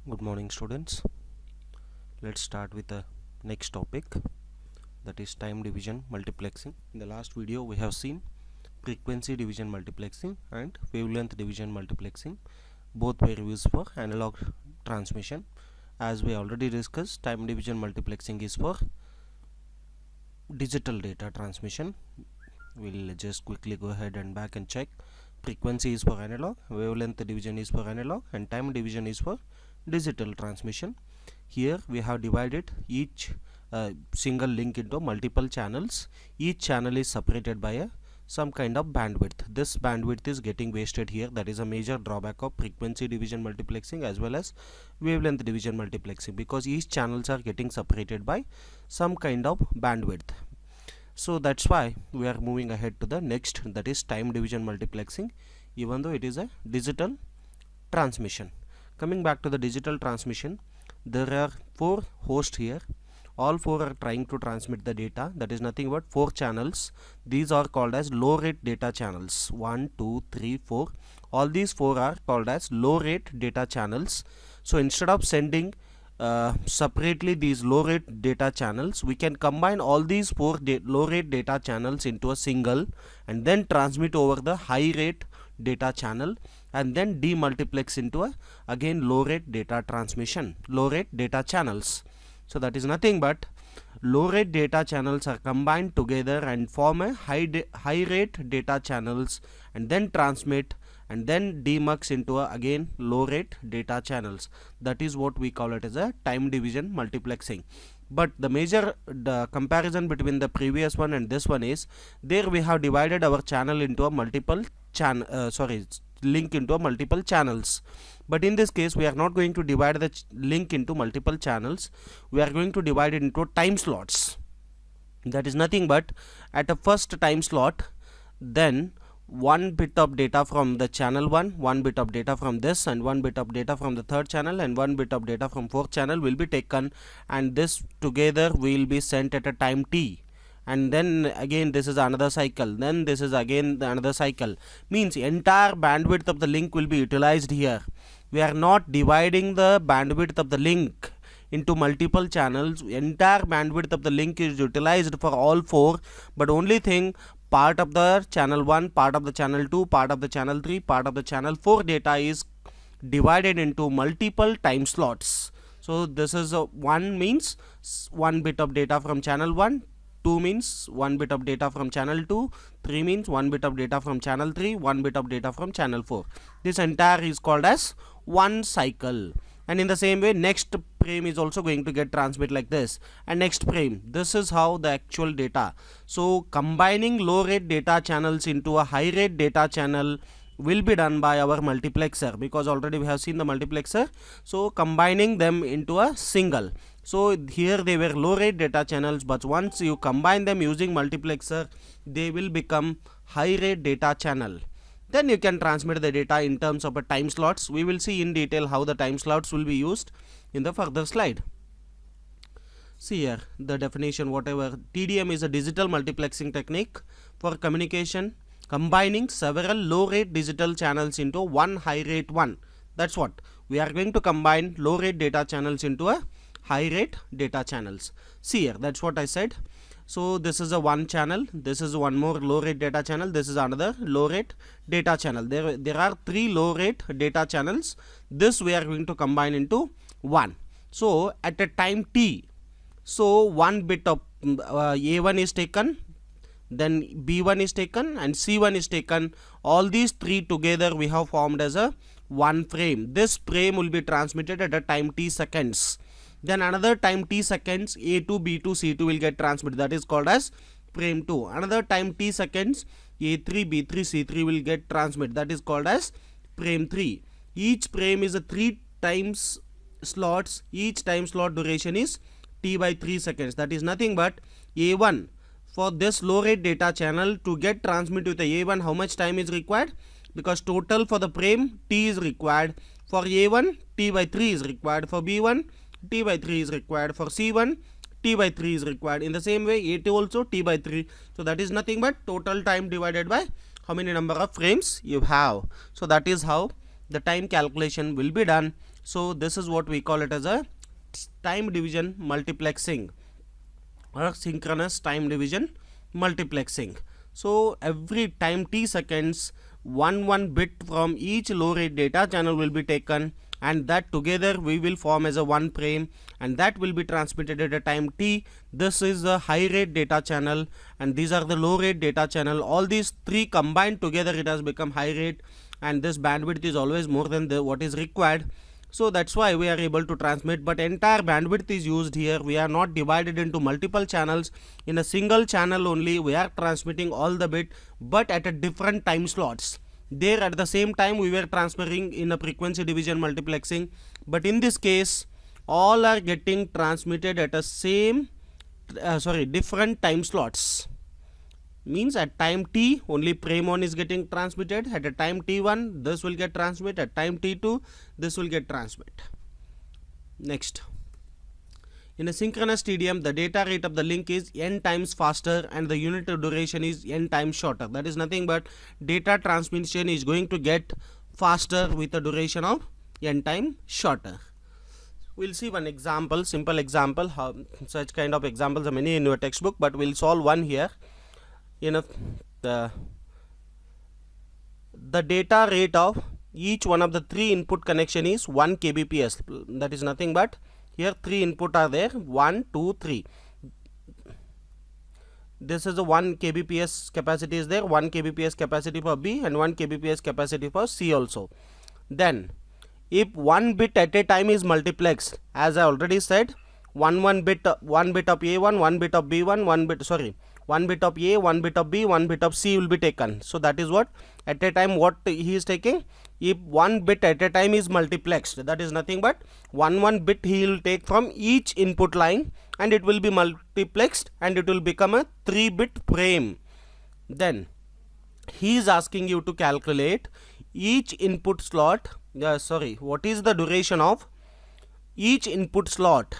Good morning, students. Let's start with the next topic, that is time division multiplexing. In the last video we have seen frequency division multiplexing and wavelength division multiplexing. Both were used for analog transmission. As we already discussed, time division multiplexing is for digital data transmission. We'll just quickly go ahead and back and check. Frequency is for analog, wavelength division is for analog, and time division is for digital transmission. Here we have divided each single link into multiple channels. Each channel is separated by some kind of bandwidth. This bandwidth is getting wasted here. That is a major drawback of frequency division multiplexing as well as wavelength division multiplexing, because each channels are getting separated by some kind of bandwidth. So that's why we are moving ahead to the next, that is time division multiplexing, even though it is a digital transmission. Coming back to the digital transmission, there are 4 hosts here. All 4 are trying to transmit the data. That is nothing but 4 channels. These are called as low rate data channels. 1, 2, 3, 4. All these 4 are called as low rate data channels. So instead of sending separately these low rate data channels, we can combine all these 4 low rate data channels into a single and then transmit over the high rate data channel and then demultiplex into a again low rate data transmission, low rate data channels. So that is nothing but low rate data channels are combined together and form a high rate data channels and then transmit and then demux into a again low rate data channels. That is what we call it as a time division multiplexing. But the major comparison between the previous one and this one is, there we have divided our channel into a multiple link into a multiple channels. But in this case we are not going to divide the link into multiple channels. We are going to divide it into time slots. That is nothing but at a first time slot, then 1 bit of data from the channel 1, 1 bit of data from this, and 1 bit of data from the third channel, and 1 bit of data from fourth channel will be taken, and this together will be sent at a time t. And then again this is another cycle, then this is again another cycle. Means entire bandwidth of the link will be utilized here. We are not dividing the bandwidth of the link into multiple channels. Entire bandwidth of the link is utilized for all 4, but only thing, part of the channel 1, part of the channel 2, part of the channel 3, part of the channel 4 data is divided into multiple time slots. So this is 1 means 1 bit of data from channel 1, 2 means 1 bit of data from channel 2, 3 means 1 bit of data from channel 3, 1 bit of data from channel 4. This entire is called as one cycle. And in the same way, next frame is also going to get transmit like this, and next frame. This is how the actual data. So combining low rate data channels into a high rate data channel will be done by our multiplexer, because already we have seen the multiplexer. So combining them into a single. So here they were low rate data channels, but once you combine them using multiplexer, they will become high rate data channel. Then you can transmit the data in terms of a time slots. We will see in detail how the time slots will be used in the further slide. See here the definition, whatever. TDM is a digital multiplexing technique for communication combining several low rate digital channels into one high rate one. That's what we are going to combine low rate data channels into a high rate data channels. See here, that's what I said. So this is a one channel, this is one more low rate data channel, this is another low rate data channel. There are 3 low rate data channels. This we are going to combine into one. So at a time t, so 1 bit of A1 is taken, then B1 is taken, and C1 is taken. All these 3 together we have formed as a one frame. This frame will be transmitted at a time t seconds. Then another time t seconds, A2, B2, C2 will get transmitted. That is called as frame 2. Another time t seconds, A3, B3, C3 will get transmitted. That is called as frame 3. Each frame is a 3 times slots. Each time slot duration is t by 3 seconds. That is nothing but A1. For this low rate data channel to get transmitted with the A1, how much time is required? Because total for the frame t is required. For A1, t by 3 is required. For B1, t by 3 is required. For C1, t by 3 is required. In the same way, A2 also t by 3. So that is nothing but total time divided by how many number of frames you have. So that is how the time calculation will be done So this is what we call it as a time division multiplexing or synchronous time division multiplexing. So every time t seconds, one bit from each low rate data channel will be taken, and that together we will form as a one frame, and that will be transmitted at a time t. This is the high rate data channel, and these are the low rate data channel. All these three combined together, it has become high rate, and this bandwidth is always more than what is required. So that's why we are able to transmit, but entire bandwidth is used here. We are not divided into multiple channels. In a single channel only we are transmitting all the bit, but at a different time slots. There at the same time we were transferring in a frequency division multiplexing, but in this case all are getting transmitted at a different time slots. Means at time t only frame 1 is getting transmitted, at a time t1 this will get transmitted, at time t2 this will get transmitted. Next, in a synchronous TDM the data rate of the link is n times faster and the unit of duration is n times shorter. That is nothing but data transmission is going to get faster with a duration of n time shorter. We'll see one example, simple example. How such kind of examples are many in your textbook, but we'll solve one here. The data rate of each one of the three input connection is 1 kbps. That is nothing but here three input are there, 1 2 3. This is a 1 kbps capacity is there, 1 kbps capacity for B and 1 kbps capacity for C also. Then if one bit at a time is multiplexed, as I already said, one bit of A1, one bit of B1, one bit of A, one bit of B, one bit of C will be taken. So that is what at a time what he is taking. If one bit at a time is multiplexed, that is nothing but one bit he will take from each input line, and it will be multiplexed and it will become a 3-bit frame. Then he is asking you to calculate each input slot. What is the duration of each input slot?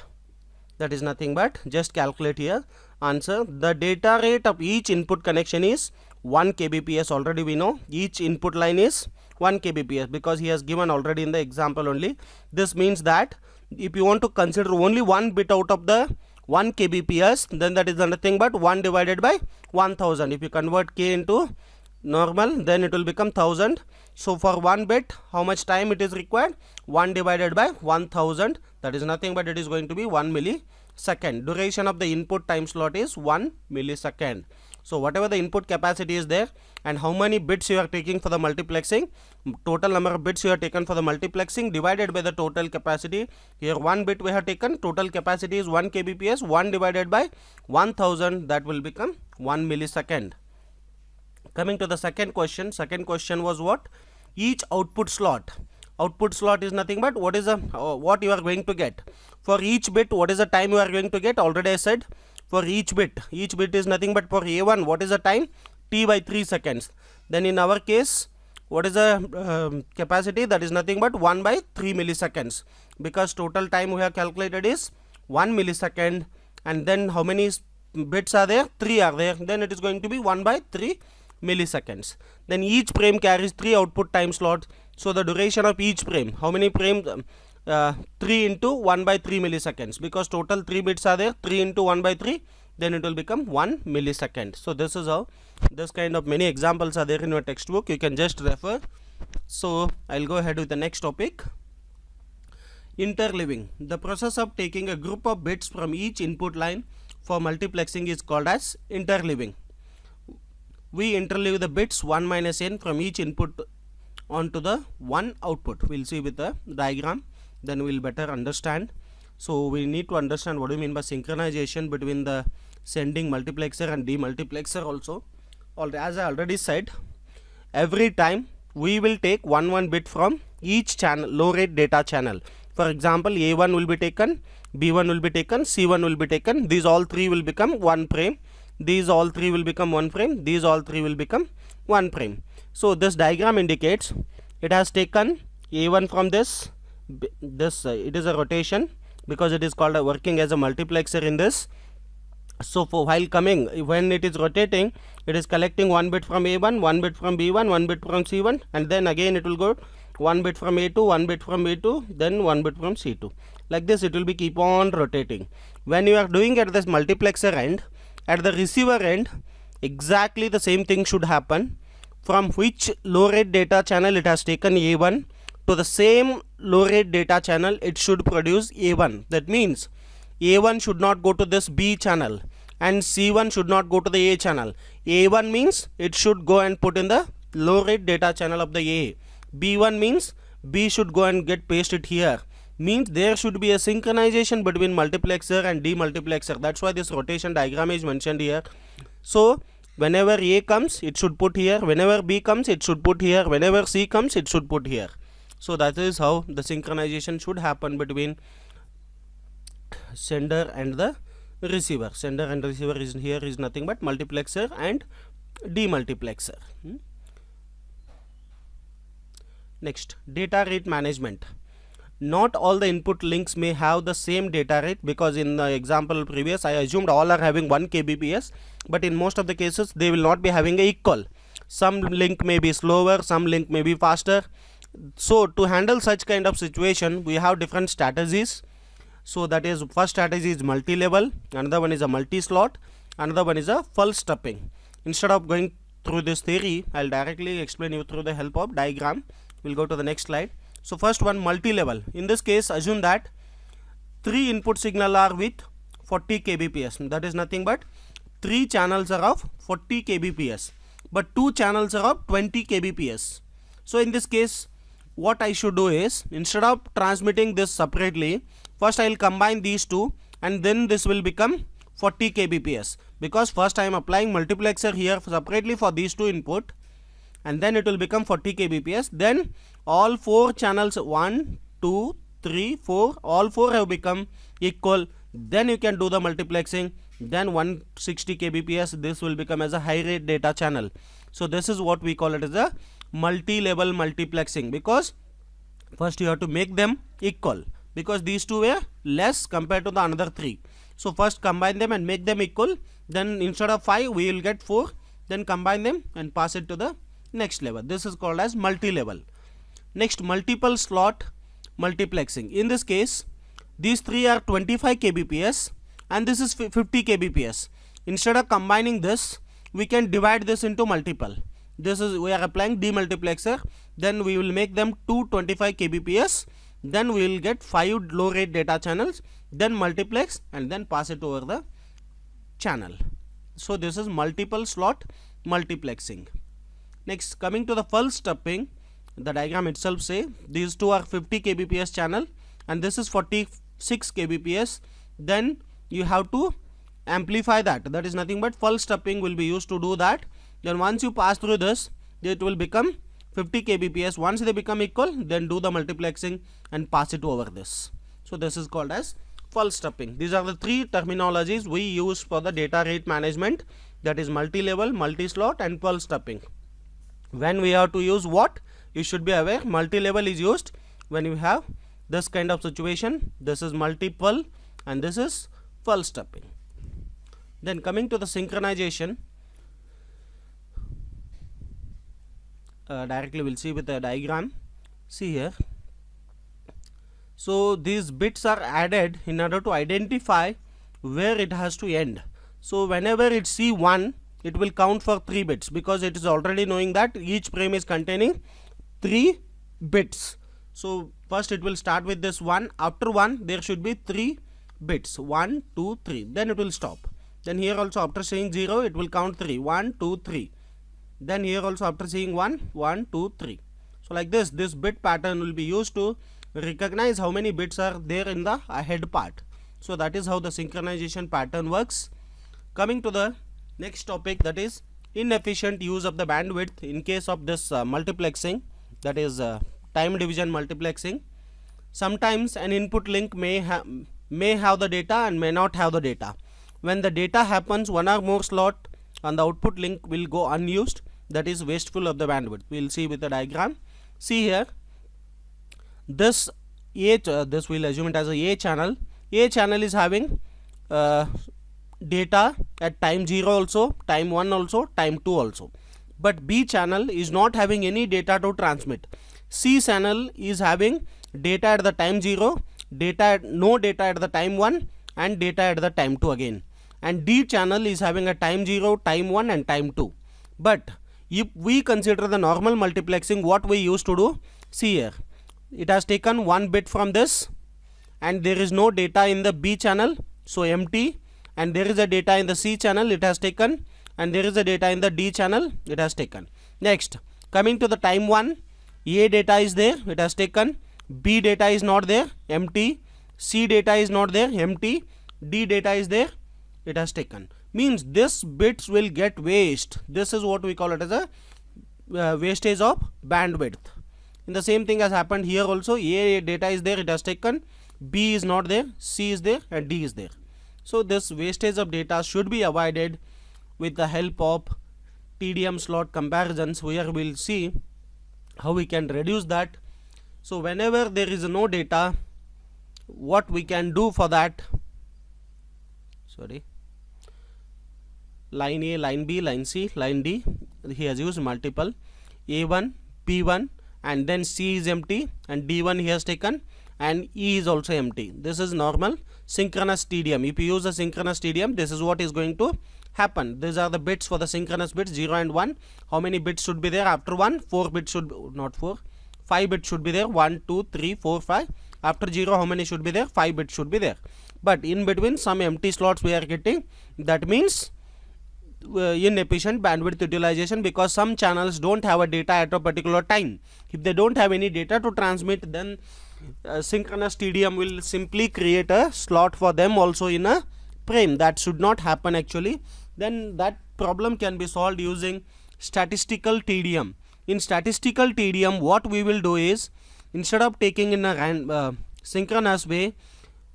That is nothing but just calculate here. Answer: the data rate of each input connection is 1 kbps. Already we know each input line is 1 kbps because he has given already in the example only. This means that if you want to consider only one bit out of the 1 kbps, then that is nothing but 1 divided by 1000. If you convert k into normal, then it will become 1000. So for one bit how much time it is required? 1 divided by 1000. That is nothing but it is going to be 1 millisecond. Duration of the input time slot is 1 millisecond. So whatever the input capacity is there and how many bits you are taking for the multiplexing, total number of bits you are taken for the multiplexing divided by the total capacity. Here 1 bit we have taken, total capacity is 1 kbps, 1 divided by 1000, that will become 1 millisecond. Coming to the second question was what? Each output slot. Output slot is nothing but what is what you are going to get. For each bit, what is the time you are going to get? Already I said for each bit is nothing but for A1, what is the time? T by 3 seconds. Then in our case, what is the capacity? That is nothing but 1 by 3 milliseconds, because total time we have calculated is 1 millisecond, and then how many bits are there? 3 are there, then it is going to be 1 by 3 milliseconds. Then each frame carries 3 output time slots. So the duration of each frame, how many frames? 3 into 1 by 3 milliseconds, because total 3 bits are there. 3 into 1 by 3, then it will become 1 millisecond. So this is how, this kind of many examples are there in your textbook, you can just refer. So I'll go ahead with the next topic. Interleaving. The process of taking a group of bits from each input line for multiplexing is called as interleaving. We interleave the bits 1 minus n from each input onto the one output. We'll see with the diagram, then we'll better understand. So we need to understand what do you mean by synchronization between the sending multiplexer and demultiplexer also. As I already said, every time we will take one bit from each channel, low rate data channel. For example, A1 will be taken, B1 will be taken, C1 will be taken. These all three will become one frame. These all three will become one frame. These all three will become one frame. So this diagram indicates it has taken A1 from this. It is a rotation because it is called working as a multiplexer in this. So for while coming, when it is rotating, it is collecting one bit from A1, one bit from B1, one bit from C1, and then again it will go 1 bit from A2, 1 bit from B2, then 1 bit from C2. Like this it will be keep on rotating. When you are doing at this multiplexer end, at the receiver end, exactly the same thing should happen. From which low rate data channel it has taken A1 to the same low rate data channel, it should produce A1. That means A1 should not go to this B channel and C1 should not go to the A channel. A1 means it should go and put in the low rate data channel of the A. B1 means B should go and get pasted here. Means there should be a synchronization between multiplexer and demultiplexer. That's why this rotation diagram is mentioned here. So whenever A comes, it should put here. Whenever B comes, it should put here. Whenever C comes, it should put here. So that is how the synchronization should happen between sender and the receiver. Sender and receiver is here is nothing but multiplexer and demultiplexer. Next, data rate management. Not all the input links may have the same data rate, because in the example previous I assumed all are having 1 kbps, but in most of the cases they will not be having a equal. Some link may be slower, some link may be faster. So to handle such kind of situation, we have different strategies. So that is, first strategy is multi-level, another one is a multi-slot, another one is a pulse stuffing. Instead of going through this theory, I'll directly explain you through the help of diagram. We'll go to the next slide. So first one, multi-level. In this case, assume that 3 input signal are with 40 kbps. That is nothing but 3 channels are of 40 kbps, but 2 channels are of 20 kbps. So in this case, what I should do is, instead of transmitting this separately, first I will combine these two and then this will become 40 kbps, because first I am applying multiplexer here separately for these two input, and then it will become 40 kbps. Then all 4 channels, 1, 2, 3, 4, all 4 have become equal. Then you can do the multiplexing. Then 160 kbps, this will become as a high rate data channel. So this is what we call it as a multi-level multiplexing, because first you have to make them equal, because these two were less compared to the another 3. So first combine them and make them equal. Then instead of 5 we will get 4. Then combine them and pass it to the next level. This is called as multi-level. Next, multiple slot multiplexing. In this case, these 3 are 25 kbps and this is 50 kbps. Instead of combining this, we can divide this into multiple. This is, we are applying demultiplexer. Then we will make them 225 kbps. Then we will get 5 low rate data channels. Then multiplex and then pass it over the channel. So this is multiple slot multiplexing. Next, coming to the pulse stuffing, the diagram itself say these two are 50 kbps channel and this is 46 kbps. Then you have to amplify that. That is nothing but pulse stuffing will be used to do that. Then once you pass through this, it will become 50 kbps. Once they become equal, then do the multiplexing and pass it over this. So this is called as pulse stuffing. These are the 3 terminologies we use for the data rate management, that is multi-level, multi-slot and pulse stuffing. When we have to use what, you should be aware. Multi-level is used when you have this kind of situation. This is multiple and this is pulse stuffing. Then coming to the synchronization, directly we'll see with the diagram. See here. So these bits are added in order to identify where it has to end. So whenever it see 1, it will count for 3 bits, because it is already knowing that each frame is containing 3 bits. So first it will start with this 1. After 1 there should be 3 bits, 1, 2, 3. Then it will stop. Then here also after saying 0 it will count 3, 1, 2, 3. Then here also after saying 1, 1, 2, 3. So like this bit pattern will be used to recognize how many bits are there in the ahead part. So that is how the synchronization pattern works. Coming to the next topic, that is inefficient use of the bandwidth in case of this multiplexing, that is time division multiplexing. Sometimes an input link may have the data and may not have the data. When the data happens, 1 or more slot on the output link will go unused. That is wasteful of the bandwidth. We will see with the diagram. See here, this this we will assume it as a A channel. A channel is having data at time 0 also, time 1 also, time 2 also. But B channel is not having any data to transmit. C channel is having data at the time 0, no data at the time 1 and data at the time 2 again, and D channel is having a time 0, time 1 and time 2. But if we consider the normal multiplexing, what we used to do, see here, it has taken 1 bit from this and there is no data in the B channel, so empty, and there is a data in the C channel, it has taken, and there is a data in the D channel, it has taken. Next, coming to the time 1, A data is there, it has taken, B data is not there, empty, C data is not there, empty, D data is there, it has taken. Means this bits will get waste. This is what we call it as a wastage of bandwidth. And the same thing has happened here also. A data is there, it has taken, B is not there, C is there and D is there. So this wastage of data should be avoided with the help of TDM slot comparisons. Here we will see how we can reduce that. So whenever there is no data, what we can do for that, line A, line B, line C, line D, he has used multiple, A1, B1 and then C is empty and D1 he has taken and E is also empty. This is normal synchronous TDM. If you use a synchronous TDM, this is what is going to happen. These are the bits for the synchronous bits 0 and 1. How many bits should be there after 1? 4 bits should, not 4, 5 bits should be there. 1, 2, 3, 4, 5. After 0, how many should be there? 5 bits should be there. But in between some empty slots we are getting. That means inefficient bandwidth utilization, because some channels don't have a data at a particular time. If they don't have any data to transmit, then synchronous TDM will simply create a slot for them also in a frame. That should not happen actually. Then that problem can be solved using statistical TDM. In statistical TDM, what we will do is, instead of taking in a synchronous way,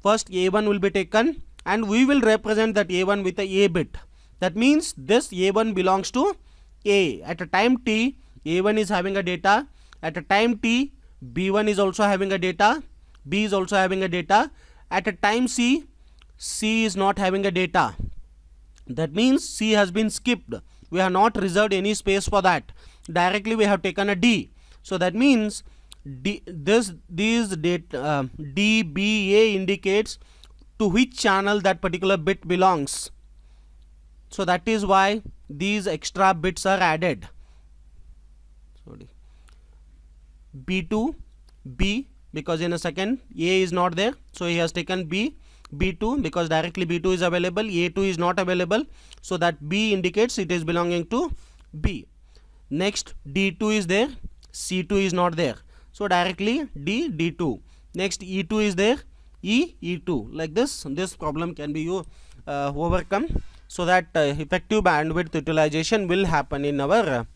first A1 will be taken and we will represent that A1 with a A bit. That means this A1 belongs to A. At a time t, A1 is having a data. At a time t, B1 is also having a data. B is also having a data. At a time C, C is not having a data. That means C has been skipped. We have not reserved any space for that. Directly we have taken a D. So that means these data D, B, A indicates to which channel that particular bit belongs. So that is why these extra bits are added. B2, B, because in a second A is not there, so he has taken B. B2 because directly B2 is available, A2 is not available, so that B indicates it is belonging to B. Next D2 is there, C2 is not there, so directly D, D2. Next E2 is there, E, E2. Like this problem can be overcome, so that effective bandwidth utilization will happen in our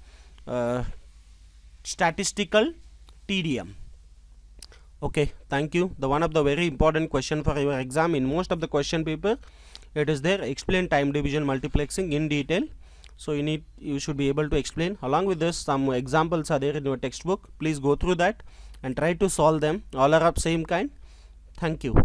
statistical TDM. Okay, thank you. The one of the very important question for your exam, in most of the question paper it is there, explain time division multiplexing in detail. So you should be able to explain. Along with this, some examples are there in your textbook. Please go through that and try to solve them. All are of same kind. Thank you.